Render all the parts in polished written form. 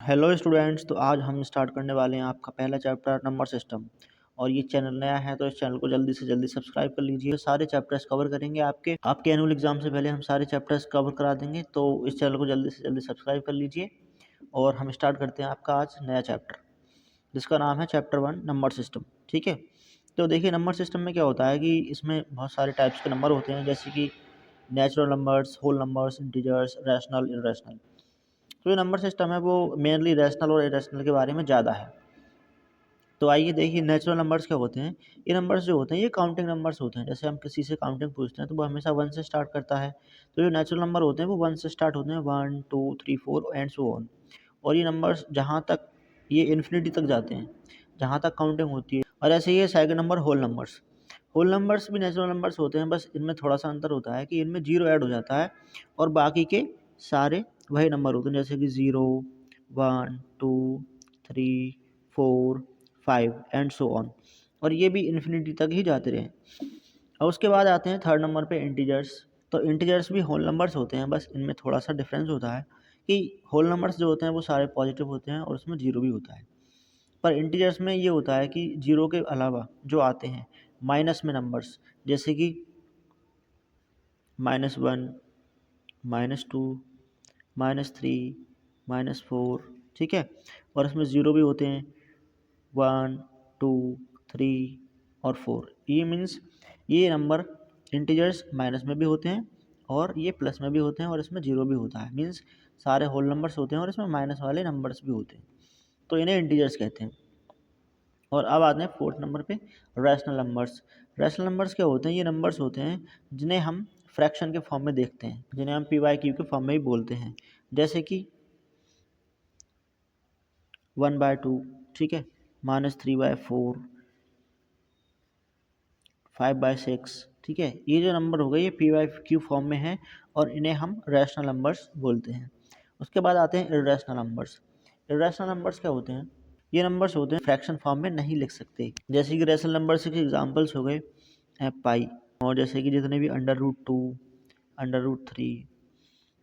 Hello students, तो आज हम स्टार्ट करने वाले हैं आपका पहला चैप्टर नंबर सिस्टम। और ये चैनल नया है तो इस चैनल को जल्दी से जल्दी सब्सक्राइब कर लीजिए। सारे चैप्टर्स कवर करेंगे आपके एनुअल एग्जाम से पहले हम सारे चैप्टर्स कवर करा देंगे, तो इस चैनल को जल्दी से जल्दी सब्सक्राइब कर लीजिए। और हम स्टार्ट करते हैं आपका आज नया चैप्टर, जिसका नाम है चैप्टर 1 नंबर सिस्टम। ठीक है, तो देखिए नंबर सिस्टम में क्या होता है कि इसमें बहुत सारे टाइप्स के नंबर होते हैं, जैसे कि natural numbers, whole numbers, integers, rational, irrational. तो ये नंबर सिस्टम है वो मेनली रैशनल और इरेशनल के बारे में ज़्यादा है। तो आइए देखिए नेचुरल नंबर्स क्या होते हैं। ये नंबर्स जो होते हैं ये काउंटिंग नंबर्स होते हैं। जैसे हम किसी से काउंटिंग पूछते हैं तो वो हमेशा 1 से स्टार्ट करता है। तो जो नेचुरल नंबर होते हैं वो 1 से स्टार्ट होते हैं, 1 2 3 4 एंड सो ऑन। और ये नंबर्स जहाँ तक ये इन्फिनिटी तक जाते हैं, जहाँ तक काउंटिंग होती है। और ऐसे ही second number whole numbers. Whole numbers भी नेचुरल नंबर्स होते हैं, बस इनमें थोड़ा सा अंतर होता है कि इनमें जीरो ऐड हो जाता है और बाकी के सारे वही नंबर होते हैं, जैसे कि 0 1 2 3 4 5 एंड सो ऑन। और ये भी इन्फिनिटी तक ही जाते रहे। और उसके बाद आते हैं थर्ड नंबर पे इंटीजर्स। तो इंटीजर्स भी होल नंबर्स होते हैं, बस इनमें थोड़ा सा डिफरेंस होता है कि होल नंबर्स जो होते हैं वो सारे पॉजिटिव होते हैं और उसमें जीरो भी होता है। पर इंटीजर्स में ये होता है कि जीरो के अलावा जो आते हैं माइनस में नंबर्स, जैसे कि -1 -2 -3 -4। ठीक है, और इसमें ज़ीरो भी होते हैं, 1 2 3 और 4। ये मीन्स ये नंबर इंटीजर्स माइनस में भी होते हैं और ये प्लस में भी होते हैं और इसमें जीरो भी होता है। मीन्स सारे होल नंबर्स होते हैं और इसमें माइनस वाले नंबर्स भी होते हैं, तो इन्हें इंटीजर्स कहते हैं। और अब आते हैं फोर्थ नंबर पे रैशनल नंबर्स। रैशनल नंबर्स क्या होते हैं? ये नंबर्स होते हैं जिन्हें हम फ्रैक्शन के फॉर्म में देखते हैं, जिन्हें हम पी/क्यू के फॉर्म में ही बोलते हैं, जैसे कि 1/2। ठीक है, -3/4, 5/6। ठीक है, ये जो नंबर हो गए ये पी/क्यू फॉर्म में है और इन्हें हम रैशनल नंबर्स बोलते हैं। उसके बाद आते हैं इर्रेशनल नंबर्स। इर्रेशनल नंबर्स क्या होते हैं? ये नंबर्स होते हैं फ्रैक्शन फॉर्म में नहीं लिख सकते, जैसे कि रैशनल नंबर्स के एग्जांपल्स हो गए पाई, और जैसे कि जितने भी √2, √3,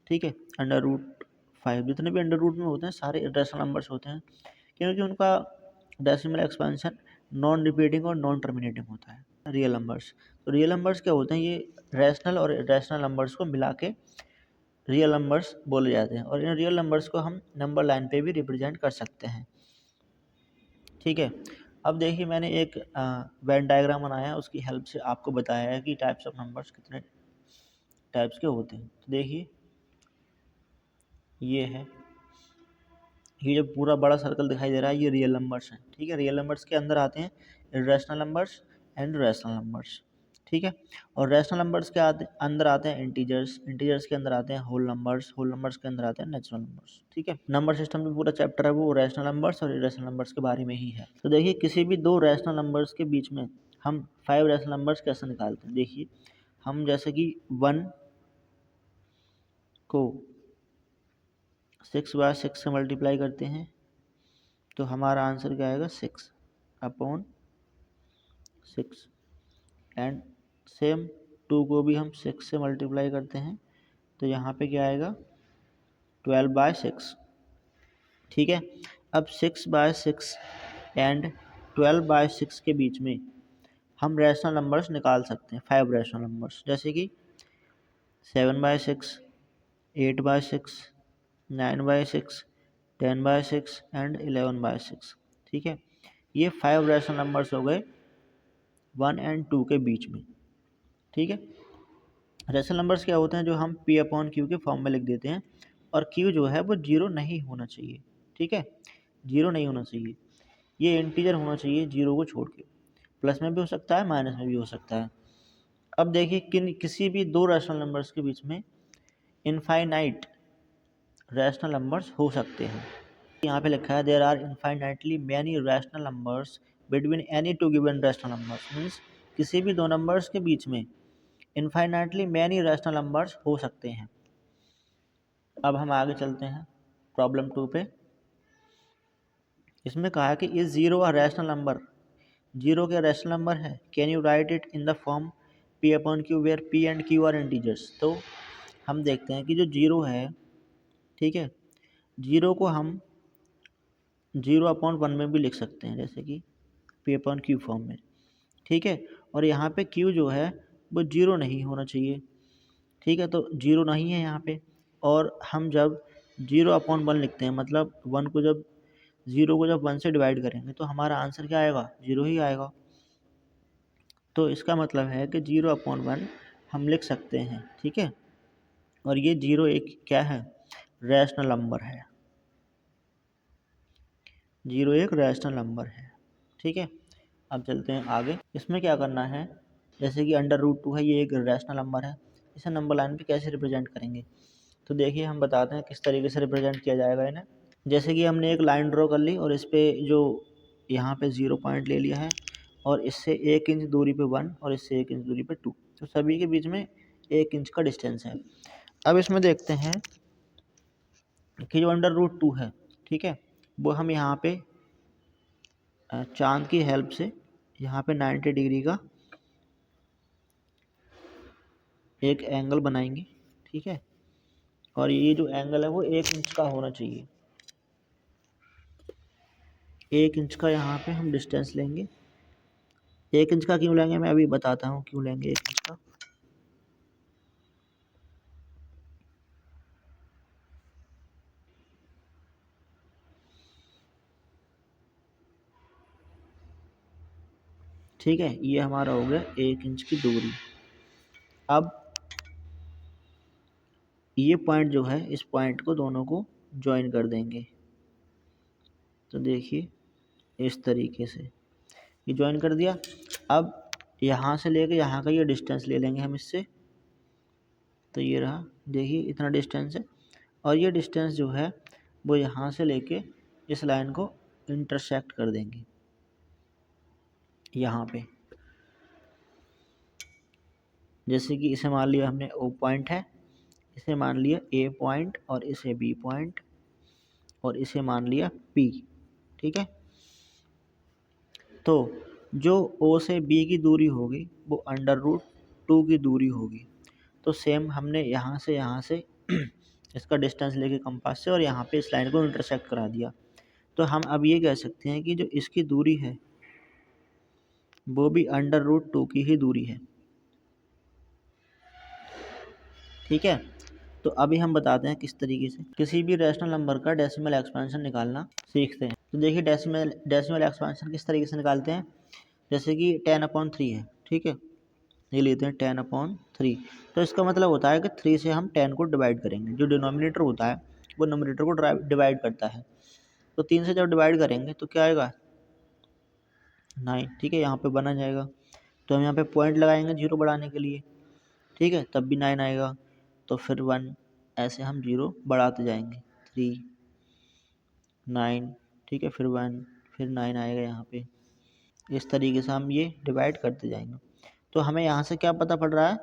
ठीक है, √5, जितने भी अंडर रूट में होते हैं सारे इर्रेशनल नंबर्स होते हैं, क्योंकि उनका डेसिमल एक्सपेंशन नॉन रिपीटिंग और नॉन टर्मिनेटिंग होता है। रियल नंबर्स, तो रियल नंबर्स क्या होते हैं? ये रैशनल और इर्रेशनल नंबर्स को मिला के रियल नंबर्स बोले जाते हैं, और इन रियल नंबर्स को हम नंबर लाइन पे भी रिप्रेजेंट कर सकते हैं। ठीक है, अब देखिए मैंने एक वेन डायग्राम बनाया है, उसकी हेल्प से आपको बताया है कि टाइप्स ऑफ नंबर्स कितने टाइप्स के होते हैं। तो देखिए ये है, ये जो पूरा बड़ा सर्कल दिखाई दे रहा है ये रियल नंबर्स हैं। ठीक है, रियल नंबर्स के अंदर आते हैं irrational numbers and rational numbers. ठीक है, और रैशनल नंबर्स के अंदर आते हैं इंटीजर्स, इंटीजर्स के अंदर आते हैं होल नंबर्स, होल नंबर्स के अंदर आते हैं नेचुरल नंबर्स। ठीक है, नंबर सिस्टम में पूरा चैप्टर है वो रैशनल नंबर्स और इरेशनल नंबर्स के बारे में ही है। तो देखिए किसी भी दो रैशनल नंबर्स के बीच में हम 5 रैशनल नंबर्स कैसे निकालते हैं। देखिए हम जैसे कि 1 को 6/6 से मल्टीप्लाई करते हैं तो हमारा आंसर क्या आएगा? 6/6। एंड सेम 2 को भी हम 6 से मल्टीप्लाई करते हैं तो यहाँ पे क्या आएगा? 12/6। ठीक है, अब 6/6 एंड 12/6 के बीच में हम रैशनल नंबर्स निकाल सकते हैं, 5 रैशनल नंबर्स, जैसे कि 7/6, 8/6, 9/6, 10/6 एंड 11/6। ठीक है, ये 5 रैशनल नंबर्स हो गए 1 एंड 2 के बीच में। ठीक है, रैशनल नंबर्स क्या होते हैं? जो हम P/Q के फॉर्म में लिख देते हैं, और Q जो है वो जीरो नहीं होना चाहिए। ठीक है, जीरो नहीं होना चाहिए, ये इंटीजर होना चाहिए जीरो को छोड़ के। प्लस में भी हो सकता है, माइनस में भी हो सकता है। अब देखिए किसी भी दो रैशनल नंबर्स के बीच में इनफाइनाइट रैशनल नंबर्स हो सकते हैं। यहाँ पे लिखा है there are infinitely many rational numbers between any two given rational numbers. Means किसी भी दो नंबर्स के बीच में इनफाइनाइटली मैनी रैशनल नंबर्स हो सकते हैं। अब हम आगे चलते हैं प्रॉब्लम 2 पे। इसमें कहा है कि is zero a rational number? Zero क्या रैशनल नंबर है? Can you write it in the form P/Q where P and Q are integers? तो हम देखते हैं कि जो जीरो है, ठीक है, जीरो को हम 0/1 में भी लिख सकते हैं, जैसे कि P/Q फॉर्म में, ठीक है। और यहाँ पे Q जो है वो 0 नहीं होना चाहिए, ठीक है। तो 0 नहीं है यहाँ पे, और हम जब 0/1 लिखते हैं, मतलब 1 को जब 0 को जब 1 से डिवाइड करेंगे तो हमारा आंसर क्या आएगा, 0 ही आएगा। तो इसका मतलब है कि 0/1 हम लिख सकते हैं, ठीक है। और ये 0 एक क्या है, रैशनल नंबर है। 0 एक रैशनल नंबर है, ठीक है। अब चलते हैं आगे। इसमें क्या करना है, जैसे कि √2 है, ये एक रैशनल नंबर है, इसे नंबर लाइन पे कैसे रिप्रेजेंट करेंगे। तो देखिए हम बताते हैं किस तरीके से रिप्रेजेंट किया जाएगा इन्हें। जैसे कि हमने एक लाइन ड्रॉ कर ली और इस पे जो यहाँ पे 0 पॉइंट ले लिया है, और इससे 1 इंच दूरी पे 1 और इससे 1 इंच दूरी पे 2, तो सभी के बीच में 1 इंच का डिस्टेंस है। अब इसमें देखते हैं कि जो √2 है, ठीक है, वो हम यहाँ पे चांद की हेल्प से यहाँ पे 90 डिग्री का एक एंगल बनाएंगे, ठीक है। और ये जो एंगल है वो 1 इंच का होना चाहिए। 1 इंच का यहाँ पे हम डिस्टेंस लेंगे। 1 इंच का क्यों लेंगे, मैं अभी बताता हूँ क्यों लेंगे 1 इंच का। ठीक है, ये हमारा हो गया 1 इंच की दूरी। अब ये पॉइंट जो है, इस पॉइंट को दोनों को ज्वाइन कर देंगे। तो देखिए इस तरीके से ये ज्वाइन कर दिया। अब यहाँ से लेके यहाँ का ये डिस्टेंस ले लेंगे हम इससे। तो ये रहा, देखिए इतना डिस्टेंस है, और ये डिस्टेंस जो है वो यहाँ से लेके इस लाइन को इंटरसेक्ट कर देंगे यहाँ पे। जैसे कि इसे मान लिया हमने O पॉइंट है, इसे मान लिया A पॉइंट, और इसे B पॉइंट, और इसे मान लिया P, ठीक है। तो जो O से B की दूरी होगी वो √2 की दूरी होगी। तो सेम हमने यहाँ से इसका डिस्टेंस लेके कंपास से और यहाँ पे इस लाइन को इंटरसेक्ट करा दिया। तो हम अब ये कह सकते हैं कि जो इसकी दूरी है वो भी √2 की ही दूरी है, ठीक है। तो अभी हम बताते हैं किस तरीके से किसी भी रैशनल नंबर का डेसिमल एक्सपेंशन निकालना सीखते हैं। तो देखिए डेसिमल एक्सपेंशन किस तरीके से निकालते हैं। जैसे कि 10/3 है, ठीक है, ये लेते हैं 10/3। तो इसका मतलब होता है कि 3 से हम 10 को डिवाइड करेंगे। जो डिनोमिनेटर होता है वो नोमिनेटर को डिवाइड करता है। तो 3 से जब डिवाइड करेंगे तो क्या आएगा, 9, ठीक है, यहाँ पे बना जाएगा। तो हम यहाँ पे पॉइंट लगाएंगे 0 बढ़ाने के लिए, ठीक है, तब भी 9 आएगा। तो फिर 1, ऐसे हम 0 बढ़ाते जाएंगे, 3, 9, ठीक है, फिर 1, फिर 9 आएगा यहाँ पे। इस तरीके से हम ये डिवाइड करते जाएंगे। तो हमें यहाँ से क्या पता पड़ रहा है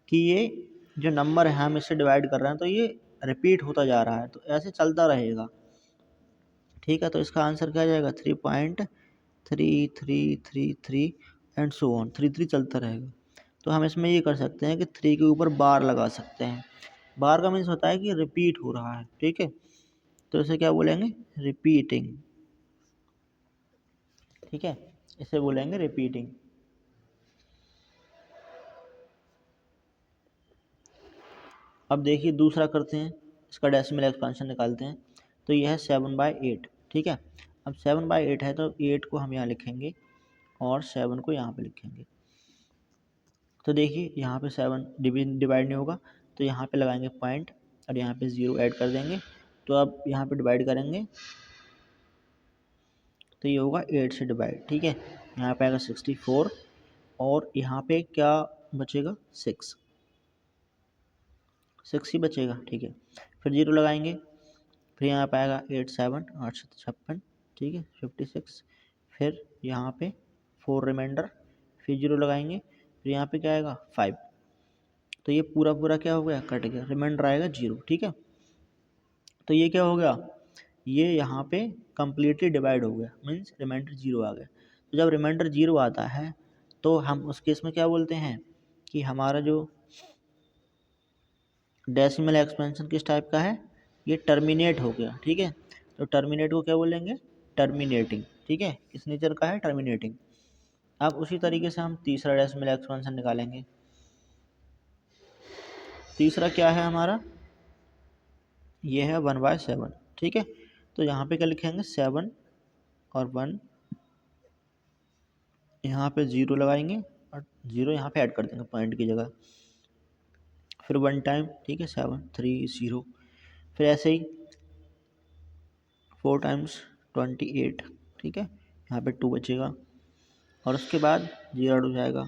कि ये जो नंबर है हम इससे डिवाइड कर रहे हैं तो ये रिपीट होता जा रहा है, तो ऐसे चलता रहेगा, ठीक है। तो इसका आंसर क्या आ जाएगा, 3.3333 एंड सो ऑन, 3 चलता रहेगा। तो हम इसमें ये कर सकते हैं कि 3 के ऊपर बार लगा सकते हैं। बार का मीन्स होता है कि रिपीट हो रहा है, ठीक है। तो इसे क्या बोलेंगे, रिपीटिंग, ठीक है, इसे बोलेंगे रिपीटिंग। अब देखिए दूसरा करते हैं, इसका डेसिमल एक्सपेंशन निकालते हैं। तो यह है 7/8, ठीक है। अब 7/8 है तो 8 को हम यहाँ लिखेंगे और 7 को यहाँ पे लिखेंगे। तो देखिए यहाँ पे 7 डिवाइड नहीं होगा, तो यहाँ पे लगाएंगे पॉइंट और यहाँ पे 0 ऐड कर देंगे। तो अब यहाँ पे डिवाइड करेंगे तो ये होगा 8 से डिवाइड, ठीक है। यहाँ पे आएगा 64 और यहाँ पे क्या बचेगा, 6 ही बचेगा, ठीक है। फिर 0 लगाएंगे, फिर यहाँ पे आएगा 8 7 8 56, ठीक है, 56। फिर यहाँ पे 4 रिमाइंडर, फिर 0 लगाएंगे, फिर यहाँ पे क्या आएगा 5। तो ये पूरा पूरा क्या हो गया, कट गया, रिमाइंडर आएगा 0, ठीक है। तो ये क्या हो गया, ये यहाँ पे कम्प्लीटली डिवाइड हो गया, मीन्स रिमाइंडर 0 आ गया। तो जब रिमाइंडर 0 आता है तो हम उस केस में क्या बोलते हैं कि हमारा जो डेसिमल एक्सपेंशन किस टाइप का है, ये टर्मिनेट हो गया, ठीक है। तो टर्मिनेट को क्या बोलेंगे, टर्मिनेटिंग। ठीक है, किस नेचर का है, टर्मिनेटिंग। अब उसी तरीके से हम तीसरा डेसिमल एक्सपेंशन निकालेंगे। तीसरा क्या है हमारा, ये है 1/7। ठीक है, तो यहाँ पे क्या लिखेंगे, 7 और 1, यहाँ पे 0 लगाएंगे और 0 यहाँ पे ऐड कर देंगे पॉइंट की जगह, फिर 1 टाइम। ठीक है, 7 3 0, फिर ऐसे ही 4 टाइम्स 28। ठीक है, यहाँ पे 2 बचेगा और उसके बाद 0 ऐड हो जाएगा,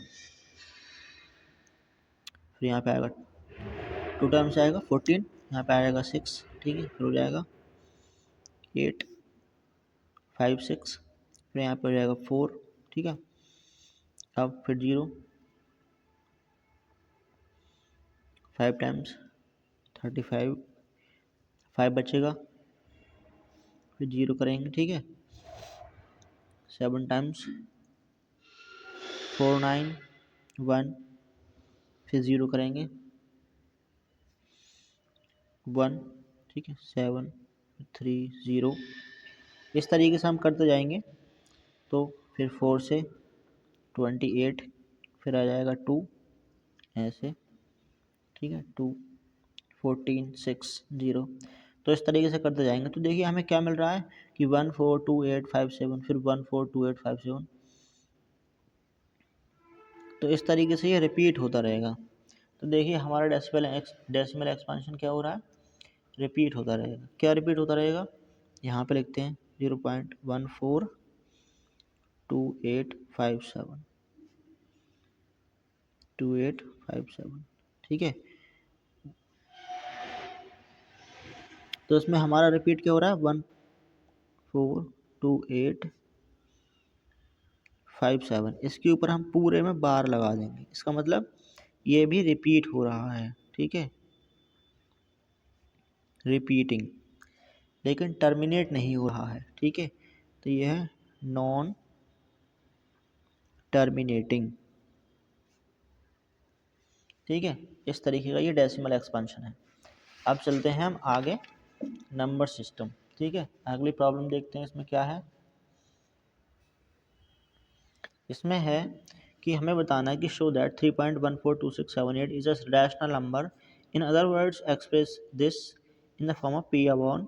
फिर यहाँ पे आएगा 2 टाइम्स आएगा 14, यहाँ पे आएगा 6। ठीक है, फिर हो जाएगा 8 5 6, फिर यहाँ पे हो जाएगा 4। ठीक है, अब फिर 0, 5 टाइम्स 35, 5 बचेगा, फिर 0 करेंगे। ठीक है, 7 टाइम्स 4 9 1, फिर 0 करेंगे 1। ठीक है, 7 3 0, इस तरीके से हम करते जाएंगे। तो फिर 4 से 28, फिर आ जाएगा 2 ऐसे। ठीक है, 2 14 6 0, तो इस तरीके से करते जाएंगे। तो देखिए हमें क्या मिल रहा है कि 1 4 2 8 5 7, फिर 1 4 2 8 5 7। तो इस तरीके से ये रिपीट होता रहेगा। तो देखिए हमारा डेसिमल एक्सपांशन क्या हो रहा है, रिपीट होता रहेगा। क्या रिपीट होता रहेगा, यहाँ पे लिखते हैं 0.142857, 2857। ठीक है, तो इसमें हमारा रिपीट क्या हो रहा है, 142857। इसके ऊपर हम पूरे में बार लगा देंगे, इसका मतलब ये भी रिपीट हो रहा है। ठीक है, रिपीटिंग, लेकिन टर्मिनेट नहीं हो रहा है। ठीक है, तो ये है नॉन टर्मिनेटिंग। ठीक है, इस तरीके का ये डेसिमल एक्सपेंशन है। अब चलते हैं हम आगे, नंबर सिस्टम। ठीक है, अगली प्रॉब्लम देखते हैं इसमें क्या है। इसमें है कि हमें बताना है कि show that 3.142678 is a rational number, in other words express this in the form of p upon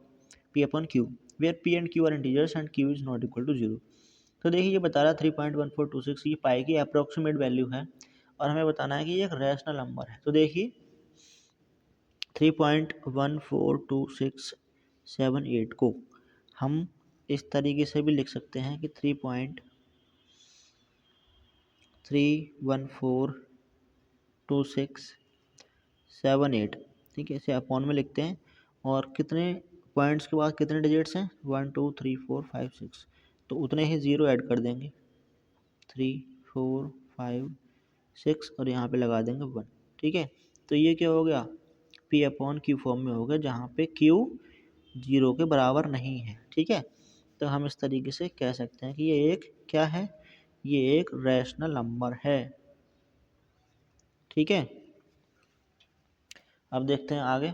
q, where p and q are integers and q is not equal to 0। तो देखिए ये बता रहा है 3.1426, ये पाई की अप्रोक्सीमेट वैल्यू है और हमें बताना है कि ये एक रैशनल नंबर है। तो देखिए 3.142678 को हम इस तरीके से भी लिख सकते हैं कि 3.3142678। ठीक है, इसे अपॉन में लिखते हैं और कितने पॉइंट्स के बाद कितने डिजिट्स हैं, 1 2 3 4 5 6, तो उतने ही 0 ऐड कर देंगे, 3 4 5 6 और यहाँ पे लगा देंगे 1। ठीक है, तो ये क्या हो गया, P अपॉन Q फॉर्म में हो गया, जहाँ पे Q 0 के बराबर नहीं है। ठीक है, तो हम इस तरीके से कह सकते हैं कि ये एक क्या है, ये एक रैशनल नंबर है। ठीक है, अब देखते हैं आगे।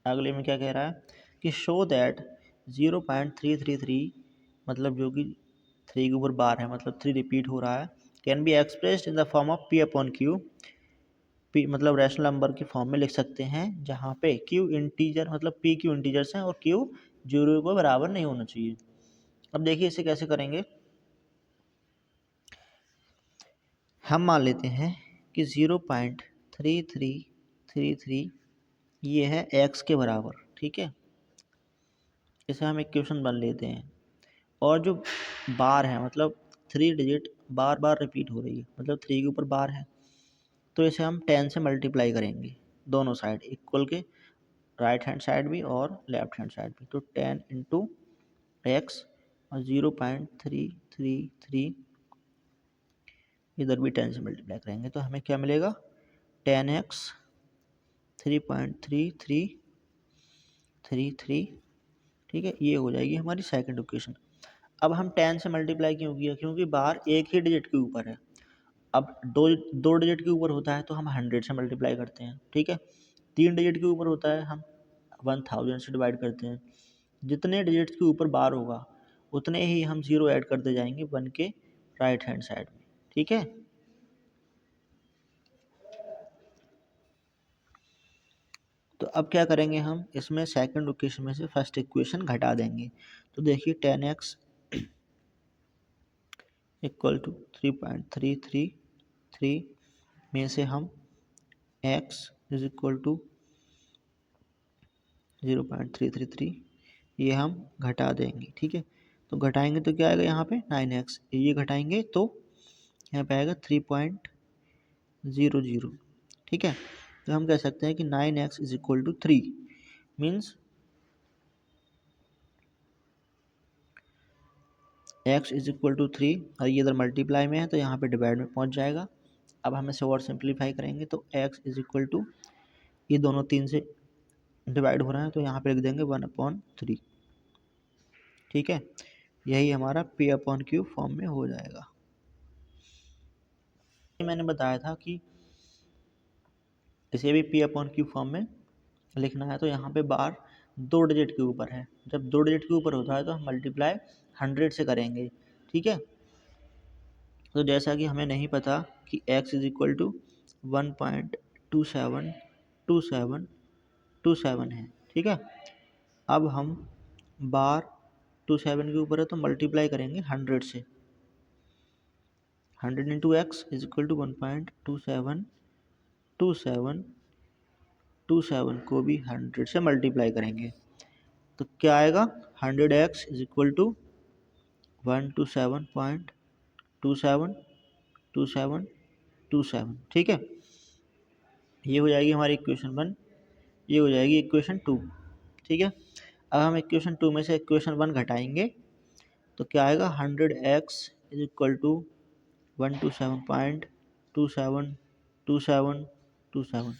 अगले में क्या कह रहा है कि शो दैट 0.333, मतलब जो कि 3 के ऊपर बार है, मतलब 3 रिपीट हो रहा है, can be expressed in the form of P upon Q। P मतलब रैशनल नंबर के फॉर्म में लिख सकते हैं, जहाँ पे Q इंटीजर, मतलब P Q इंटीजर्स हैं और Q 0 के बराबर नहीं होना चाहिए। अब देखिए इसे कैसे करेंगे, हम मान लेते हैं कि 0.3333 ये है x के बराबर। ठीक है, इसे हम इक्वेशन बन लेते हैं और जो बार है, मतलब 3 डिजिट बार बार रिपीट हो रही है, मतलब 3 के ऊपर बार है, तो इसे हम 10 से मल्टीप्लाई करेंगे दोनों साइड इक्वल के, राइट हैंड साइड भी और लेफ्ट हैंड साइड भी। तो 10 इंटू एक्स और 0.333 इधर भी 10 से मल्टीप्लाई करेंगे, तो हमें क्या मिलेगा, 10x 3.3333। ठीक है, ये हो जाएगी हमारी सेकंड इक्वेशन। अब हम 10 से मल्टीप्लाई क्यों किया, क्योंकि बाहर एक ही डिजिट के ऊपर है। अब दो डिजिट के ऊपर होता है तो हम 100 से मल्टीप्लाई करते हैं। ठीक है, 3 डिजिट के ऊपर होता है हम 1000 से डिवाइड करते हैं, जितने डिजिट्स के ऊपर बार होगा उतने ही हम 0 ऐड करते जाएंगे 1 के राइट हैंड साइड में, ठीक है। तो अब क्या करेंगे हम, इसमें सेकंड इक्वेशन में से फर्स्ट इक्वेशन घटा देंगे। तो देखिए 10x इक्वल टू 3.333 में से हम x इज इक्वल टू 0.333 ये हम घटा देंगे, ठीक है। तो घटाएंगे तो क्या आएगा यहाँ पे 9x, ये घटाएंगे तो यहाँ पे आएगा 3.00, ठीक है। तो हम कह सकते हैं कि 9x is equal to 3 means x is equal to 3 और ये इधर मल्टीप्लाई में है तो यहाँ पे डिवाइड में पहुँच जाएगा। अब हम इसे और सिंप्लीफाई करेंगे तो x इज इक्वल टू, ये दोनों 3 से डिवाइड हो रहा है तो यहाँ पे लिख देंगे 1/3, ठीक है। यही हमारा p/q फॉर्म में हो जाएगा। मैंने बताया था कि इसे भी p/q फॉर्म में लिखना है तो यहाँ पे बार 2 डिजिट के ऊपर है। जब 2 डिजिट के ऊपर होता है तो हम मल्टीप्लाई 100 से करेंगे, ठीक है। तो जैसा कि हमें नहीं पता कि x इज इक्वल टू 1.272727 है, ठीक है। अब हम बार 27 के ऊपर है तो मल्टीप्लाई करेंगे 100 से। 100 into x is equal to 1.272727 को भी 100 से मल्टीप्लाई करेंगे तो क्या आएगा, 100x इज इक्वल टू 127.272727, ठीक है। ये हो जाएगी हमारी इक्वेशन 1, ये हो जाएगी इक्वेशन 2, ठीक है। अब हम इक्वेशन 2 में से इक्वेशन 1 घटाएंगे तो क्या आएगा, 100x इज इक्वल टू 127.272727।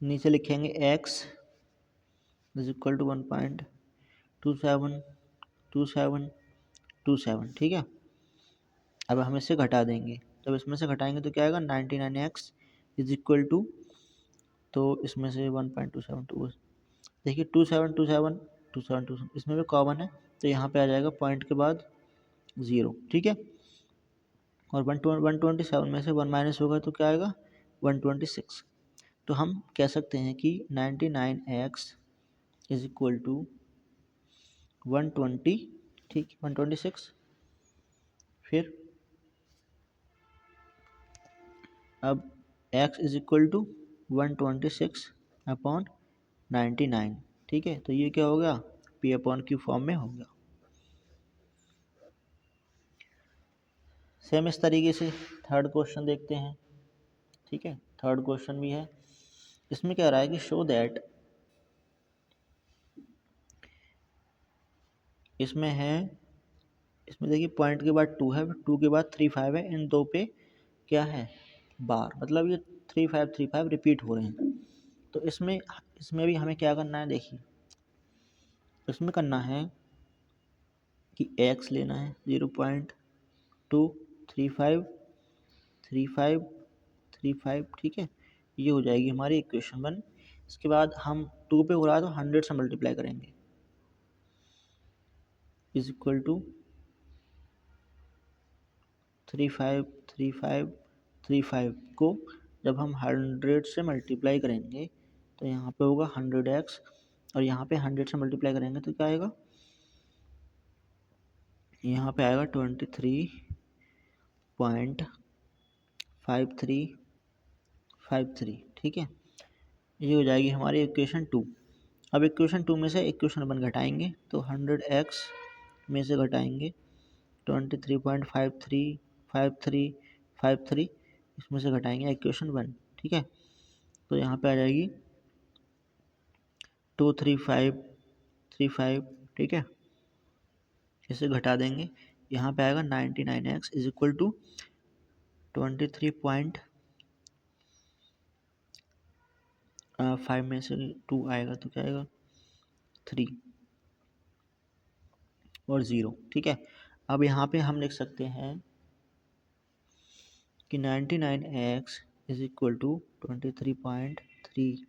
नीचे लिखेंगे x इज इक्वल टू 1.272727, ठीक है। अब हम इसे घटा देंगे, जब इसमें से घटाएंगे तो क्या आएगा, 99x इज इक्वल टू, तो इसमें से 1.272, देखिए 2727 इसमें भी कॉमन है तो यहाँ पे आ जाएगा पॉइंट के बाद 0, ठीक है। और 127 में से 1 माइनस होगा तो क्या आएगा 126। तो हम कह सकते हैं कि 99x इज इक्वल टू 120, ठीक, 126। फिर अब x इज इक्वल टू 126/99, ठीक है। तो ये क्या हो गया, p/q फॉर्म में हो गया। सेम इस तरीके से थर्ड क्वेश्चन देखते हैं, ठीक है। थर्ड क्वेश्चन भी है, इसमें क्या रहा है कि शो दैट, इसमें है, इसमें देखिए पॉइंट के बाद 2 है, 2 के बाद 3 5 है, इन दो पे क्या है बार, मतलब ये 3 5 रिपीट हो रहे हैं। तो इसमें भी हमें क्या करना है, देखिए इसमें करना है कि x लेना है 0.2353535, ठीक है। ये हो जाएगी हमारी इक्वेशन 1। इसके बाद हम 2 पे हो रहा है तो 100 से मल्टीप्लाई करेंगे, इज इक्वल टू 353535 को जब हम 100 से मल्टीप्लाई करेंगे तो यहाँ पे होगा 100x और यहाँ पे 100 से मल्टीप्लाई करेंगे तो क्या आएगा, यहाँ पे आएगा 23.5353, ठीक है। ये हो जाएगी हमारी इक्वेशन 2। अब इक्वेशन 2 में से इक्वेशन 1 घटाएंगे तो 100x में से घटाएंगे 23.535353, इसमें से घटाएंगे इक्वेशन 1, ठीक है। तो यहाँ पे आ जाएगी 23535, ठीक है। इसे घटा देंगे, यहाँ पे आएगा 99x इज इक्वल टू 23.5 में से 2 आएगा तो क्या आएगा 3 और 0, ठीक है। अब यहाँ पे हम लिख सकते हैं कि 99x इज इक्वल टू 23.3।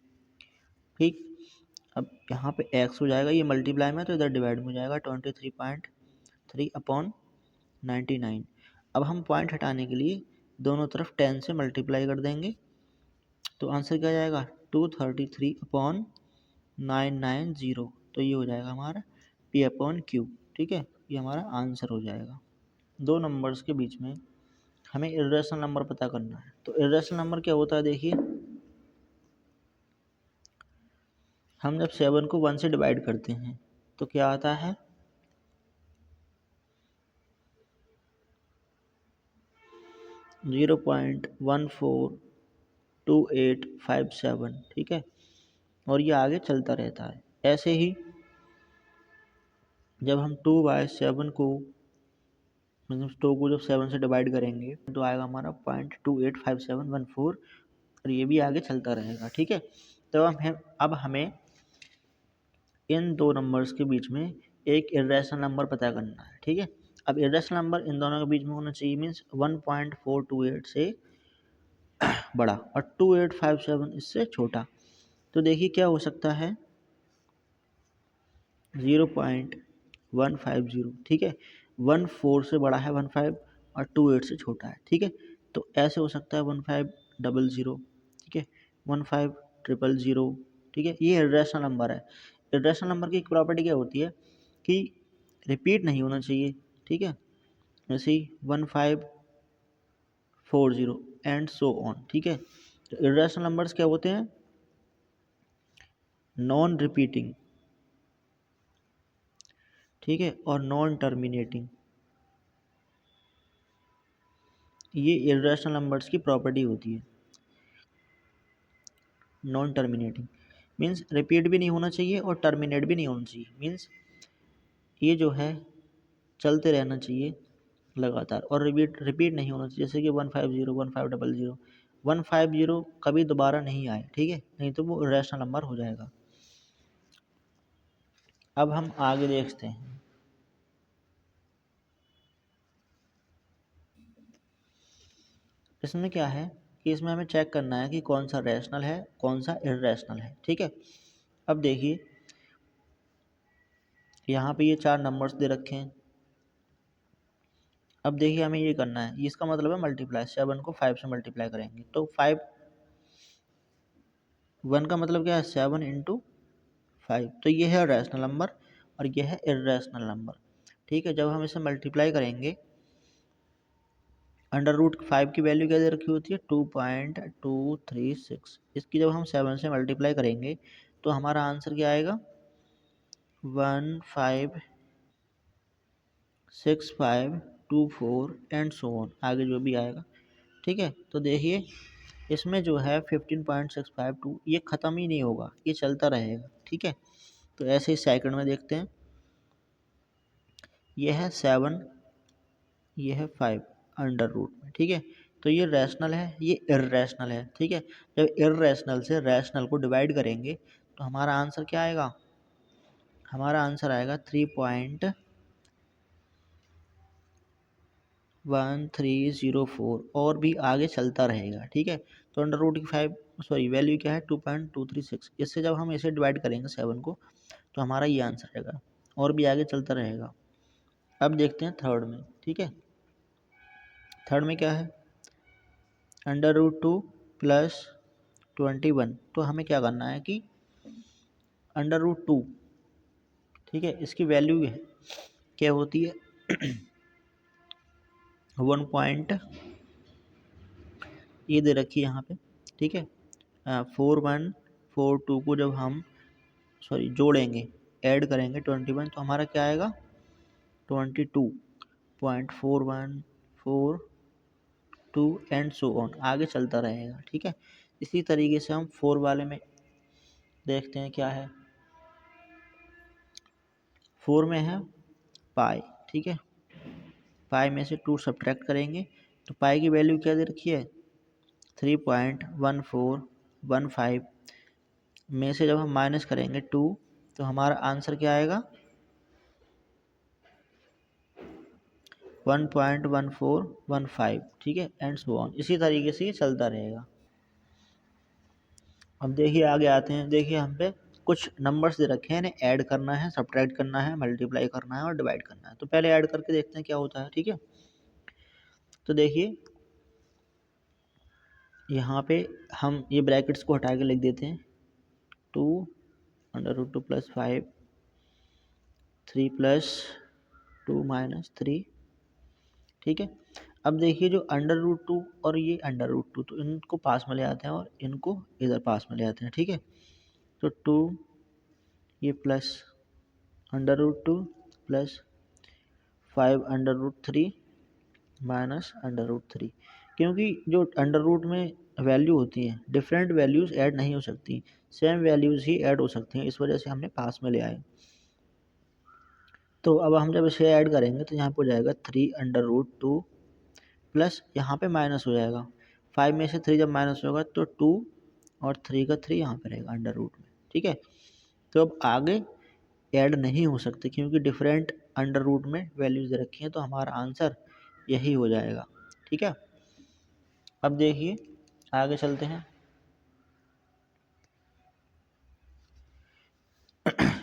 ठीक, अब यहाँ पे x हो जाएगा, ये मल्टीप्लाई में तो इधर डिवाइड में हो जाएगा 23.3 अपॉन 99। अब हम पॉइंट हटाने के लिए दोनों तरफ 10 से मल्टीप्लाई कर देंगे, तो आंसर क्या जाएगा 233 अपॉन 990। तो ये हो जाएगा हमारा P अपॉन Q। ठीक है, ये हमारा आंसर हो जाएगा। दो नंबर्स के बीच में हमें इर्रेशनल नंबर पता करना है। तो इर्रेशनल नंबर क्या होता है, देखिए हम जब 7 को 1 से डिवाइड करते हैं तो क्या आता है 0.142857। ठीक है, और ये आगे चलता रहता है। ऐसे ही जब हम 2/7 को मतलब 2 को जब 7 से डिवाइड करेंगे तो आएगा हमारा 0.285714, और ये भी आगे चलता रहेगा। ठीक है, तो अब हमें इन दो नंबर्स के बीच में एक इर्रेशनल नंबर पता करना है। ठीक है, अब इर्रेशनल नंबर इन दोनों के बीच में होना चाहिए, मीन्स 1.428 से बड़ा और 2857 इससे छोटा। तो देखिए क्या हो सकता है 0.150। ठीक है, 14 से बड़ा है 15 और 28 से छोटा है। ठीक है, तो ऐसे हो सकता है 1500। ठीक है, 15000। ठीक है, ये इर्रेशनल नंबर है। इर्रेशनल नंबर की एक प्रॉपर्टी क्या होती है कि रिपीट नहीं होना चाहिए। ठीक है, जैसे 1540 एंड सो ऑन। ठीक है, तो इर्रेशनल नंबर्स क्या होते हैं, नॉन रिपीटिंग, ठीक है, और नॉन टर्मिनेटिंग। ये इर्रेशनल नंबर्स की प्रॉपर्टी होती है। नॉन टर्मिनेटिंग मीन्स रिपीट भी नहीं होना चाहिए और टर्मिनेट भी नहीं होना चाहिए, मीन्स ये जो है चलते रहना चाहिए लगातार, और रिपीट नहीं होना चाहिए। जैसे कि 150 1500 150 कभी दोबारा नहीं आए। ठीक है, नहीं तो वो इर्रेशनल नंबर हो जाएगा। अब हम आगे देखते हैं। इसमें क्या है कि इसमें हमें चेक करना है कि कौन सा रैशनल है कौन सा इर्रेशनल है। ठीक है, अब देखिए यहाँ पे ये 4 नंबर्स दे रखे हैं। अब देखिए हमें ये करना है, इसका मतलब है मल्टीप्लाई, 7 को 5 से मल्टीप्लाई करेंगे तो 5, 1 का मतलब क्या है 7 इंटू 5। तो ये है रैशनल नंबर और ये है इर्रेशनल नंबर। ठीक है, जब हम इसे मल्टीप्लाई करेंगे, अंडर रूट 5 की वैल्यू क्या दे रखी होती है 2.236। इसकी जब हम 7 से मल्टीप्लाई करेंगे तो हमारा आंसर क्या आएगा 156524 एंड सो ऑन, आगे जो भी आएगा। ठीक है, तो देखिए इसमें जो है 15.652 ये ख़त्म ही नहीं होगा, ये चलता रहेगा। ठीक है, तो ऐसे ही सेकंड में देखते हैं, ये है 7, ये है 5 अंडर रूट में। ठीक है, तो ये रैशनल है, ये इर्रेशनल है। ठीक है, जब इर्रेशनल से रैशनल को डिवाइड करेंगे तो हमारा आंसर क्या आएगा, हमारा आंसर आएगा 3.1304, और भी आगे चलता रहेगा। ठीक है, तो अंडर रूट की 5 सॉरी वैल्यू क्या है 2.236। इससे जब हम इसे डिवाइड करेंगे 7 को तो हमारा ये आंसर आएगा, और भी आगे चलता रहेगा। अब देखते हैं थर्ड में। ठीक है, थर्ड में क्या है अंडर रूट 2 प्लस 21। तो हमें क्या करना है कि अंडर रूट 2, ठीक है, इसकी वैल्यू है क्या होती है 1 ये दे रखी है यहाँ पे। ठीक है, 4142 को जब हम जोड़ेंगे ऐड करेंगे 21 तो हमारा क्या आएगा 22.4142 एंड सो ऑन, आगे चलता रहेगा। ठीक है, इसी तरीके से हम 4 वाले में देखते हैं क्या है। 4 में है पाई। ठीक है, पाई में से 2 सब्ट्रैक्ट करेंगे तो पाई की वैल्यू क्या दे रखी है 3.1415 में से जब हम माइनस करेंगे 2 तो हमारा आंसर क्या आएगा 1.1415। ठीक है, एंड सो ऑन, इसी तरीके से ये चलता रहेगा। अब देखिए आगे आते हैं। देखिए हम पे कुछ नंबर्स दे रखे हैं, इन्हें ऐड करना है, सब्ट्रैक्ट करना है, मल्टीप्लाई करना है और डिवाइड करना है। तो पहले ऐड करके देखते हैं क्या होता है, ठीक है। तो देखिए यहाँ पे हम ये ब्रैकेट्स को हटा के लिख देते हैं 2 √2 + 5 3 + 2 - 3, ठीक है। अब देखिए जो √2 और ये √2, तो इनको पास में ले आते हैं और इनको इधर पास में ले आते हैं, ठीक है। तो 2 ये प्लस √2 प्लस 5 √3 माइनस √3, क्योंकि जो अंडर रूट में वैल्यू होती है डिफरेंट वैल्यूज़ ऐड नहीं हो सकती, सेम वैल्यूज़ ही ऐड हो सकती हैं, इस वजह से हमने पास में ले आए। तो अब हम जब इसे ऐड करेंगे तो यहाँ पे हो जाएगा 3 √2 प्लस यहाँ पे माइनस हो जाएगा, 5 में से 3 जब माइनस होगा तो 2 और 3 का 3 यहाँ पे रहेगा अंडर रूट में, ठीक है। तो अब आगे ऐड नहीं हो सकते क्योंकि डिफरेंट अंडर रूट में वैल्यूज़ दे रखी हैं, तो हमारा आंसर यही हो जाएगा, ठीक है। अब देखिए आगे चलते हैं।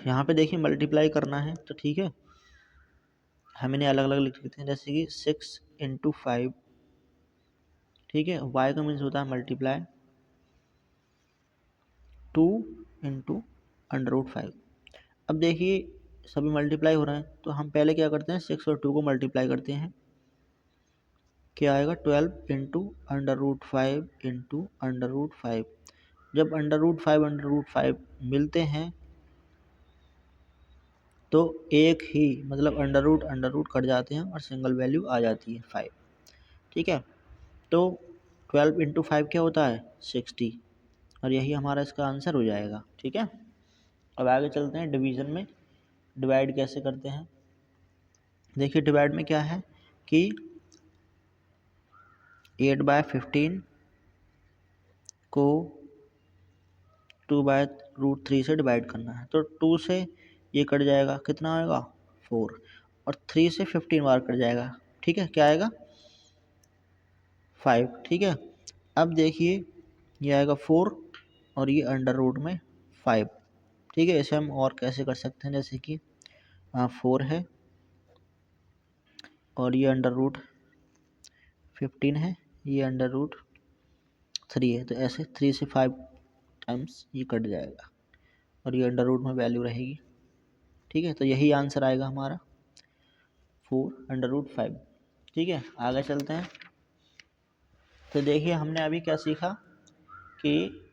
यहाँ पे देखिए मल्टीप्लाई करना है तो ठीक है, हम इन्हें अलग अलग लिख लेते हैं, जैसे कि 6 × 5, ठीक है। y का मीन्स होता है मल्टीप्लाई, 2 × √5। अब देखिए सभी मल्टीप्लाई हो रहे हैं, तो हम पहले क्या करते हैं 6 और 2 को मल्टीप्लाई करते हैं, क्या आएगा 12 × √5 × √5। जब √5 मिलते हैं तो एक ही मतलब अंडर रूट कट जाते हैं और सिंगल वैल्यू आ जाती है 5, ठीक है। तो 12 × 5 क्या होता है 60, और यही हमारा इसका आंसर हो जाएगा, ठीक है। अब आगे चलते हैं डिवीज़न में, डिवाइड कैसे करते हैं। देखिए डिवाइड में क्या है कि 8/15 को 2/√3 से डिवाइड करना है, तो 2 से ये कट जाएगा, कितना आएगा 4, और 3 से 15 बार कट जाएगा, ठीक है। क्या आएगा 5, ठीक है। अब देखिए ये आएगा 4 और ये अंडर रूट में 5, ठीक है। इसे हम और कैसे कर सकते हैं, जैसे कि 4 है और ये अंडर रूट 15 है, ये अंडर रूट 3 है, तो ऐसे 3 से 5 टाइम्स ये कट जाएगा और ये अंडर रूट में वैल्यू रहेगी, ठीक है। तो यही आंसर आएगा हमारा 4√5, ठीक है। आगे चलते हैं। तो देखिए हमने अभी क्या सीखा कि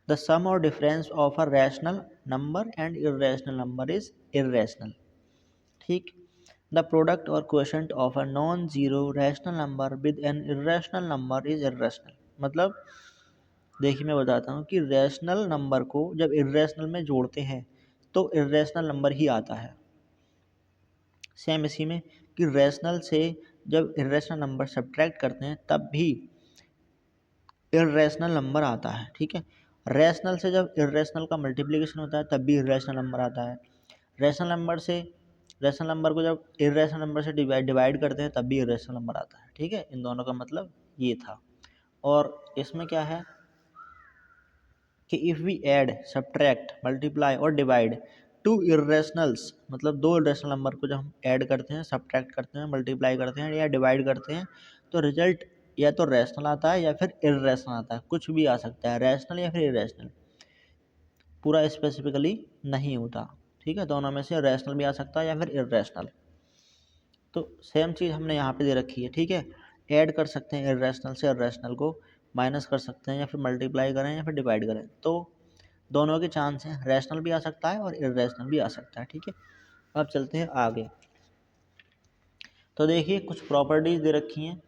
द सम और difference of a rational number and irrational number is irrational, ठीक। द प्रोडक्ट और quotient of a non zero rational number with N irrational number is irrational. मतलब देखिए मैं बताता हूँ कि रैशनल नंबर को जब इर्रेशनल में जोड़ते हैं तो इर्रेशनल नंबर ही आता है। सेम इसी में कि रैशनल से जब इर्रेशनल नंबर सब्ट्रैक्ट करते हैं तब भी इर्रेशनल नंबर आता है, ठीक है। रैशनल से जब इर्रेशनल का मल्टीप्लिकेशन होता है तब भी इर्रेशनल नंबर आता है। रैशनल नंबर को जब इर्रेशनल नंबर से डिवाइड करते हैं तब भी इर्रेशनल नंबर आता है, ठीक है। इन दोनों का मतलब ये था। और इसमें क्या है कि if we add subtract multiply और डिवाइड टू इर्रेशनल्स, मतलब दो इर्रेशनल नंबर को जब हम ऐड करते हैं, सब्ट्रैक्ट करते हैं, मल्टीप्लाई करते हैं या डिवाइड करते हैं, तो रिजल्ट या तो रैशनल आता है या फिर इर्रेशनल आता है, कुछ भी आ सकता है, रैशनल या फिर इर्रेशनल, पूरा स्पेसिफिकली नहीं होता, ठीक है। दोनों में से रैशनल भी आ सकता है या फिर इर्रेशनल। तो सेम चीज़ हमने यहाँ पे दे रखी है, ठीक है। ऐड कर सकते हैं इर्रेशनल से इर्रेशनल को, माइनस कर सकते हैं या फिर मल्टीप्लाई करें या फिर डिवाइड करें, तो दोनों के चांस हैं, रैशनल भी आ सकता है और इर्रेशनल भी आ सकता है, ठीक है। अब चलते हैं आगे। तो देखिए कुछ प्रॉपर्टीज़ दे रखी हैं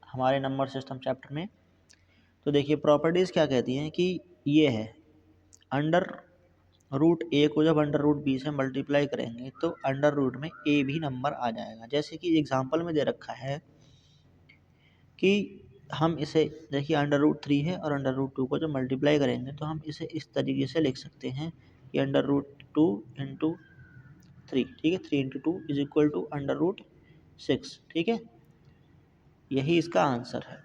हमारे नंबर सिस्टम चैप्टर में। तो देखिए प्रॉपर्टीज़ क्या कहती हैं कि ये है अंडर रूट ए को जब अंडर रूट बी से मल्टीप्लाई करेंगे तो अंडर रूट में ए भी नंबर आ जाएगा। जैसे कि एग्जांपल में दे रखा है कि हम इसे देखिए अंडर रूट 3 है और अंडर रूट 2 को जब मल्टीप्लाई करेंगे तो हम इसे इस तरीके से लिख सकते हैं कि अंडर रूट 2 × 3, ठीक है। 3 × 2 = अंडर रूट 6, ठीक है। यही इसका आंसर है।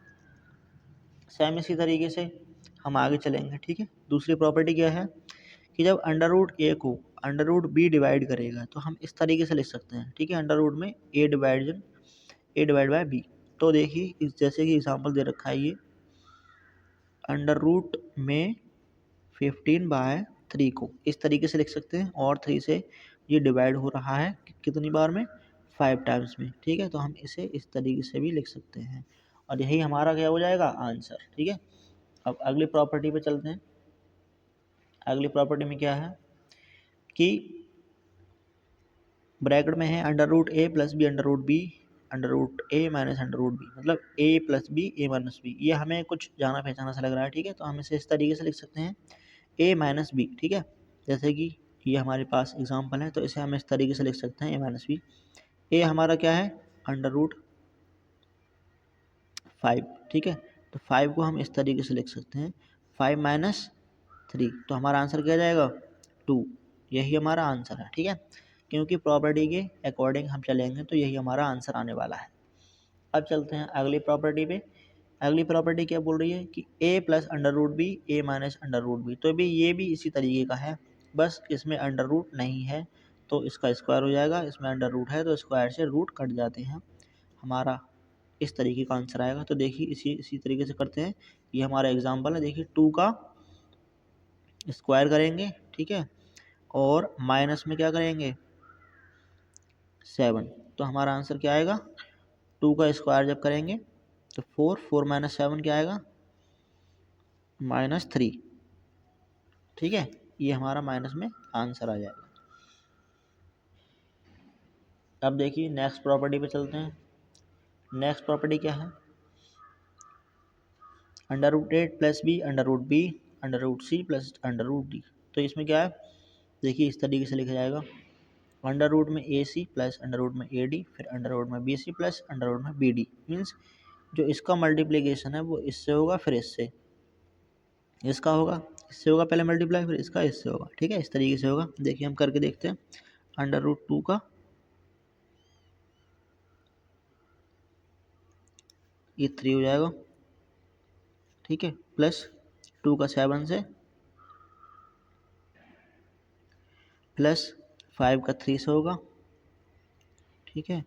सेम इसी तरीके से हम आगे चलेंगे, ठीक है। दूसरी प्रॉपर्टी क्या है कि जब अंडर रूट ए को अंडर रूट बी डिवाइड करेगा तो हम इस तरीके से लिख सकते हैं, ठीक है। अंडर रूट में ए डिवाइड बाय बी। तो देखिए इस जैसे कि एग्जांपल दे रखा है ये अंडर रूट में 15/3 को इस तरीके से लिख सकते हैं, और 3 से ये डिवाइड हो रहा है कितनी बार में, 5 टाइम्स में, ठीक है। तो हम इसे इस तरीके से भी लिख सकते हैं, और यही हमारा क्या हो जाएगा, आंसर, ठीक है। अब अगली प्रॉपर्टी पे चलते हैं। अगली प्रॉपर्टी में क्या है कि ब्रैकेट में है under root A plus B under root B under root A minus under root B, मतलब A plus B A minus B. ये हमें कुछ जाना पहचाना सा लग रहा है, ठीक है। तो हम इसे इस तरीके से लिख सकते हैं ए माइनस बी, ठीक है। जैसे कि ये हमारे पास एग्जाम्पल है, तो इसे हम इस तरीके से लिख सकते हैं ए माइनस बी। ए हमारा क्या है, अंडर रूट 5, ठीक है। तो 5 को हम इस तरीके से लिख सकते हैं 5 माइनस 3, तो हमारा आंसर क्या जाएगा 2। यही हमारा आंसर है, ठीक है। क्योंकि प्रॉपर्टी के अकॉर्डिंग हम चलेंगे तो यही हमारा आंसर आने वाला है। अब चलते हैं अगली प्रॉपर्टी पे। अगली प्रॉपर्टी क्या बोल रही है कि a plus under root B A minus under root B. तो भी ये भी इसी तरीके का है, बस इसमें अंडर रूट नहीं है तो इसका स्क्वायर हो जाएगा, इसमें अंडर रूट है तो स्क्वायर से रूट कट जाते हैं, हमारा इस तरीके का आंसर आएगा। तो देखिए इसी तरीके से करते हैं। ये हमारा एग्जाम्पल है, देखिए 2 का स्क्वायर करेंगे, ठीक है, और माइनस में क्या करेंगे 7, तो हमारा आंसर क्या आएगा 2 का स्क्वायर जब करेंगे तो 4 माइनस 7 क्या आएगा -3, ठीक है। ये हमारा माइनस में आंसर आ जाएगा। अब देखिए नेक्स्ट प्रॉपर्टी पे चलते हैं। नेक्स्ट प्रॉपर्टी क्या है, under root 8 plus B under root B under root C plus under root D. तो इसमें क्या है, देखिए इस तरीके से लिखा जाएगा अंडर रूट में A C plus under root में ए डी फिर अंडर रूट में B C plus under root में बी डी। मीन्स जो इसका मल्टीप्लिकेशन है वो इससे होगा फिर इससे, इसका होगा इससे होगा पहले मल्टीप्लाई, फिर इसका इससे होगा, ठीक है। इस तरीके से होगा। देखिए हम करके देखते हैं। अंडर रूट 2 का ये 3 हो जाएगा, ठीक है, प्लस 2 का 7 से प्लस 5 का 3 से होगा, ठीक है,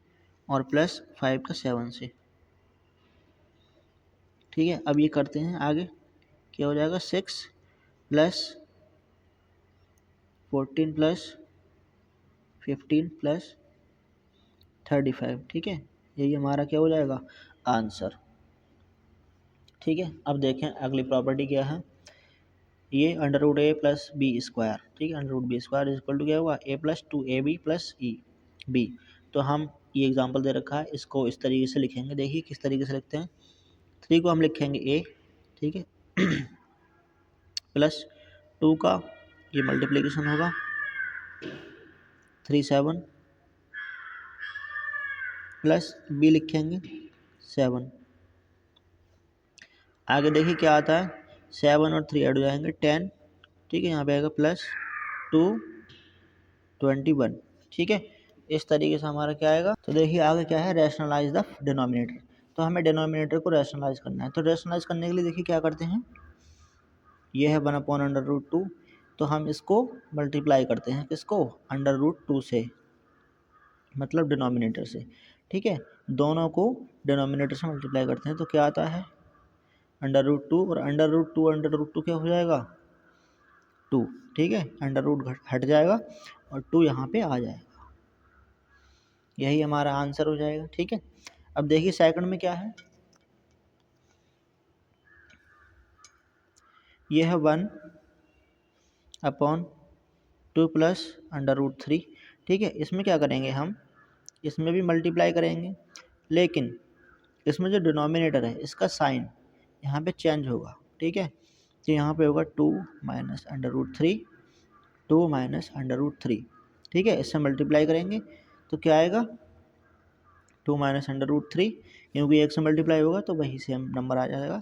और प्लस 5 का 7 से, ठीक है। अब ये करते हैं आगे, क्या हो जाएगा 6 प्लस 14 प्लस 15 प्लस 35, ठीक है। यही हमारा क्या हो जाएगा आंसर, ठीक है। अब देखें अगली प्रॉपर्टी क्या है, ये under root A plus B square, ठीक है, under root B square is equal to क्या हुआ ए प्लस 2ab प्लस ई बी। तो हम ये एग्जांपल दे रखा है, इसको इस तरीके से लिखेंगे। देखिए किस तरीके से लिखते हैं, 3 को हम लिखेंगे ए, ठीक है, प्लस 2 का ये मल्टीप्लिकेशन होगा 3 7 प्लस बी लिखेंगे 7। आगे देखिए क्या आता है, 7 और 3 ऐड हो जाएंगे 10, ठीक है, यहाँ पे आएगा प्लस 2 21, ठीक है। इस तरीके से हमारा क्या आएगा। तो देखिए आगे क्या है, रैशनलाइज द डिनोमिनेटर। तो हमें डिनोमिनेटर को रैशनलाइज करना है। तो रैशनलाइज करने के लिए देखिए क्या करते हैं, ये है 1/√2, तो हम इसको मल्टीप्लाई करते हैं किसको, √2 से, मतलब डिनोमिनेटर से, ठीक है। दोनों को डिनोमिनेटर से मल्टीप्लाई करते हैं तो क्या आता है √2, और √2 क्या हो जाएगा 2, ठीक है। अंडर रूट हट जाएगा और 2 यहाँ पे आ जाएगा, यही हमारा आंसर हो जाएगा, ठीक है। अब देखिए सेकंड में क्या है, ये है 1/2 प्लस √3, ठीक है। इसमें क्या करेंगे हम, इसमें भी मल्टीप्लाई करेंगे, लेकिन इसमें जो डिनोमिनेटर है इसका साइन यहाँ पे चेंज होगा, ठीक है। तो यहाँ पे होगा 2 माइनस √3 2 माइनस √3, ठीक है। इससे मल्टीप्लाई करेंगे तो क्या आएगा 2 माइनस √3, क्योंकि एक से मल्टीप्लाई होगा तो वही सेम नंबर आ जाएगा।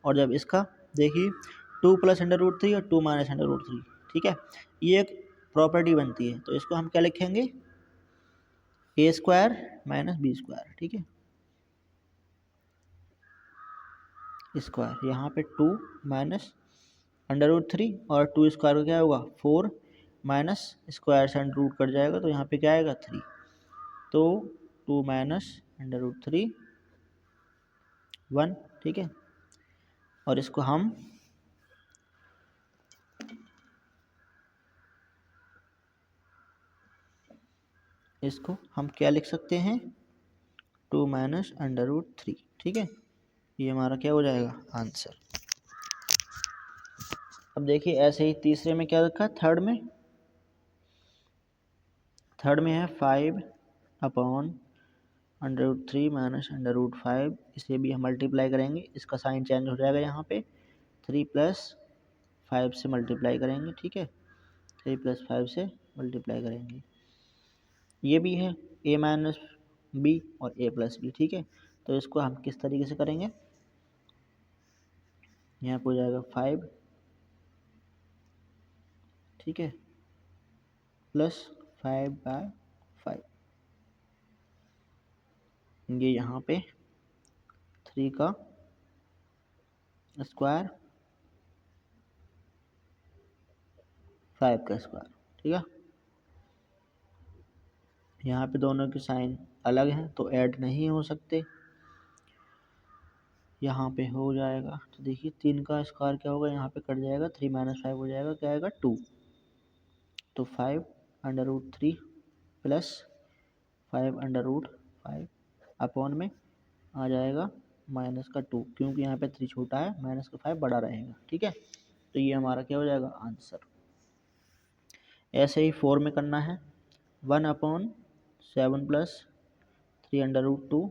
और जब इसका देखिए 2 प्लस √3 और 2 माइनस √3, ठीक है, ये एक प्रॉपर्टी बनती है। तो इसको हम क्या लिखेंगे ए स्क्वायर माइनस बी स्क्वायर, ठीक है। स्क्वायर, यहाँ पे 2 माइनस अंडर रूट 3 और 2 स्क्वायर का क्या होगा 4 माइनस स्क्वायर से अंडर रूट कट जाएगा तो यहाँ पे क्या आएगा 3, तो 2 माइनस अंडर रूट 3 1, ठीक है। और इसको हम क्या लिख सकते हैं 2 माइनस अंडर रूट 3, ठीक है। ये हमारा क्या हो जाएगा आंसर। अब देखिए ऐसे ही तीसरे में क्या रखा है, थर्ड में है 5 upon under root 3 minus under root 5, इसे भी हम मल्टीप्लाई करेंगे, इसका साइन चेंज हो जाएगा यहाँ पे 3 प्लस 5 से मल्टीप्लाई करेंगे, ठीक है। 3 प्लस 5 से मल्टीप्लाई करेंगे। ये भी है a माइनस बी और a प्लस बी, ठीक है। तो इसको हम किस तरीके से करेंगे, यहाँ पे हो जाएगा 5, ठीक है, प्लस 5/5, ये यहाँ पे 3 का स्क्वायर 5 का स्क्वायर, ठीक है। यहाँ पे दोनों के साइन अलग हैं तो ऐड नहीं हो सकते, यहाँ पे हो जाएगा। तो देखिए 3 का स्क्वायर क्या होगा, यहाँ पे कट जाएगा, 3 माइनस 5 हो जाएगा, क्या आएगा 2, तो 5 under root 3 plus 5 under root 5 अपॉन में आ जाएगा माइनस का 2, क्योंकि यहाँ पे 3 छोटा है, माइनस का 5 बड़ा रहेगा, ठीक है। तो ये हमारा क्या हो जाएगा आंसर। ऐसे ही 4 में करना है 1/7 प्लस 3 अंडर रूट 2,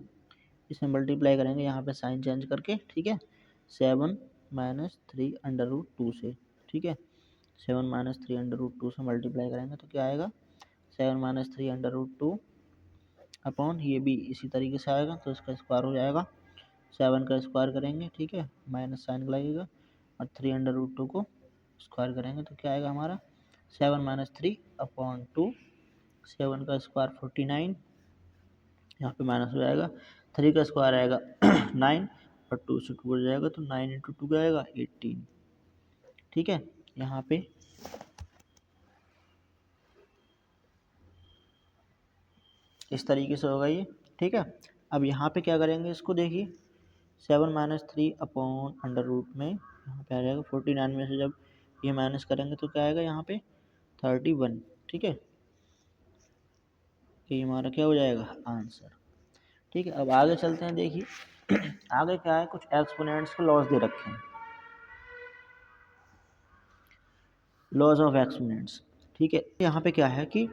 इसे मल्टीप्लाई करेंगे यहाँ पे साइन चेंज करके, ठीक है। 7 माइनस 3 अंडर रूट 2 से, ठीक है। 7 माइनस 3 अंडर रूट 2 से मल्टीप्लाई करेंगे तो क्या आएगा 7 माइनस 3 अंडर रूट 2 अपॉन, ये भी इसी तरीके से आएगा तो इसका स्क्वायर हो जाएगा, 7 का स्क्वायर करेंगे, ठीक है, माइनस साइन लगेगा और 3 अंडर रूट 2 को स्क्वायर करेंगे तो क्या आएगा हमारा 7 माइनस 3 अपॉन 2, 7 का स्क्वायर 49, यहाँ पे माइनस हो जाएगा, 3 का स्क्वायर आएगा 9 और 2 से 2 हो जाएगा तो 9 इंटू 2 क्या आएगा 18, ठीक है। यहाँ पे इस तरीके से होगा ये, ठीक है। अब यहाँ पे क्या करेंगे, इसको देखिए 7 माइनस 3 अपॉन अंडर रूट में यहाँ पे आ जाएगा 49 में से जब ये माइनस करेंगे तो क्या आएगा यहाँ पे 31, ठीक है। ये हमारा क्या हो जाएगा आंसर, ठीक है। अब आगे चलते हैं, देखिए आगे क्या है, कुछ एक्सपोनेंट्स के लॉज दे रखे हैं, लॉज ऑफ एक्सपोनेंट्स, ठीक है। यहाँ पे क्या है कि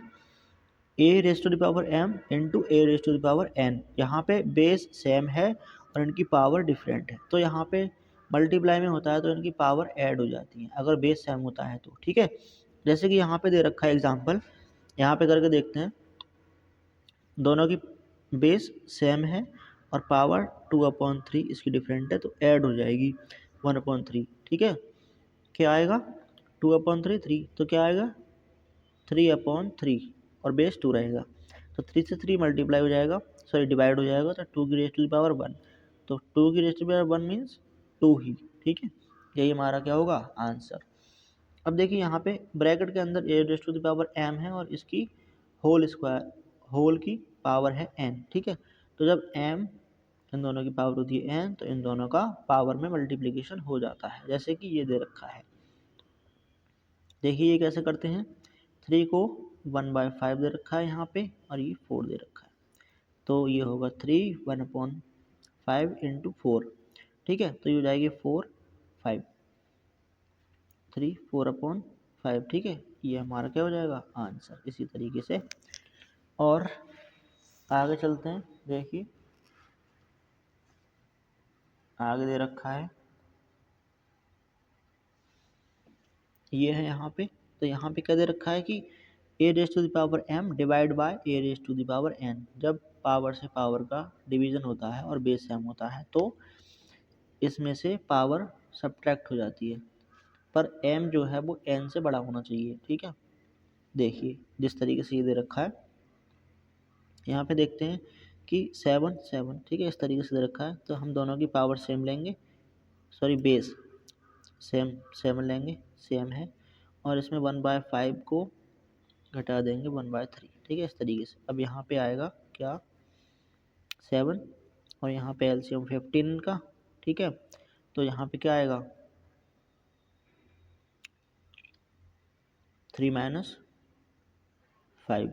a raise to the power m into A raise to the power n, यहाँ पे बेस सेम है और इनकी पावर डिफरेंट है, तो यहाँ पे मल्टीप्लाई में होता है तो इनकी पावर ऐड हो जाती है अगर बेस सेम होता है तो, ठीक है। जैसे कि यहाँ पे दे रखा है एग्जांपल, यहाँ पे करके देखते हैं, दोनों की बेस सेम है और पावर 2/3 इसकी डिफरेंट है तो ऐड हो जाएगी 1/3, ठीक है। क्या आएगा 2/3, 3 तो क्या आएगा 3/3 और बेस 2 रहेगा तो 3 से 3 मल्टीप्लाई हो जाएगा, सॉरी डिवाइड हो जाएगा तो 2 की रेज टू द पावर 1, तो 2 की raise to the power 1 means 2 ही, ठीक है। यही हमारा क्या होगा आंसर। अब देखिए यहाँ पे ब्रैकेट के अंदर a raise to the power m है और इसकी होल स्क्वायर, होल की पावर है n, ठीक है। तो जब m इन दोनों की पावर होती है n तो इन दोनों का पावर में मल्टीप्लिकेशन हो जाता है, जैसे कि ये दे रखा है। देखिए ये कैसे करते हैं, 3 को 1/5 दे रखा है यहाँ पे और ये 4 दे रखा है, तो ये होगा 3 1/5 इंटू 4, ठीक है। तो ये हो जाएगी 4 5, 3 4/5, ठीक है। ये हमारा क्या हो जाएगा आंसर। इसी तरीके से और आगे चलते हैं, देखिए आगे दे रखा है, ये है यहाँ पे, तो यहाँ पे क्या दे रखा है कि a raise to the power m divide by a raise to the power n, जब पावर से पावर का डिवीजन होता है और बेस सेम होता है तो इसमें से पावर सब्ट्रैक्ट हो जाती है, पर m जो है वो n से बड़ा होना चाहिए, ठीक है। देखिए जिस तरीके से ये दे रखा है, यहाँ पे देखते हैं कि 7 7, ठीक है, इस तरीके से दे रखा है तो हम दोनों की पावर सेम लेंगे, सॉरी बेस सेम 7 लेंगे, सेम है, और इसमें 1/5 को घटा देंगे 1/3, ठीक है, इस तरीके से। अब यहाँ पे आएगा क्या 7, और यहाँ पे एलसीएम 15 का, ठीक है, तो यहाँ पे क्या आएगा 3 - 5,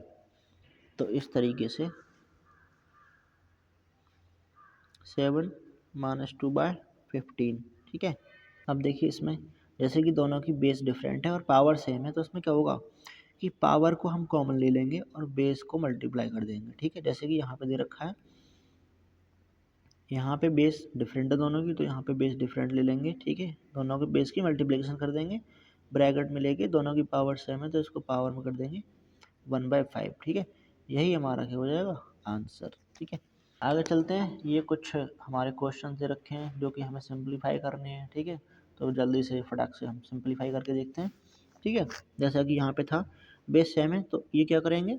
तो इस तरीके से 7 - 2/15, ठीक है। अब देखिए इसमें जैसे कि दोनों की बेस डिफरेंट है और पावर सेम है, तो इसमें क्या होगा कि पावर को हम कॉमन ले लेंगे और बेस को मल्टीप्लाई कर देंगे, ठीक है। जैसे कि यहाँ पे दे रखा है, यहाँ पे बेस डिफरेंट है दोनों की, तो यहाँ पे बेस डिफरेंट ले लेंगे, ठीक है। दोनों के बेस की मल्टीप्लिकेशन कर देंगे, ब्रैकेट में लेके, दोनों की पावर सेम है तो इसको पावर में कर देंगे 1/5, ठीक है। यही हमारा क्या हो जाएगा आंसर, ठीक है। आगे चलते हैं, ये कुछ हमारे क्वेश्चन दे रखे हैं जो कि हमें सिंप्लीफाई करने हैं, ठीक है। तो जल्दी से फटाक से हम सिंप्लीफाई करके देखते हैं, ठीक है। जैसा कि यहाँ पे था बेस सेम है, तो ये क्या करेंगे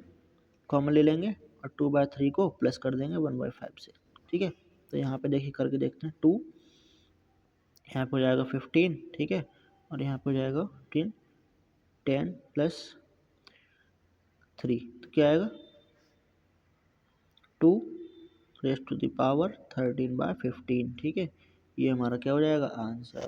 कॉमन ले लेंगे और 2/3 को प्लस कर देंगे 1/5 से, ठीक है। तो यहाँ पे देखिए करके देखते हैं, 2 यहाँ पे हो जाएगा 15, ठीक है, और यहाँ पे हो जाएगा 10 + 3, तो क्या आएगा 2 raised to the power 13/15, ठीक है। ये हमारा क्या हो जाएगा आंसर।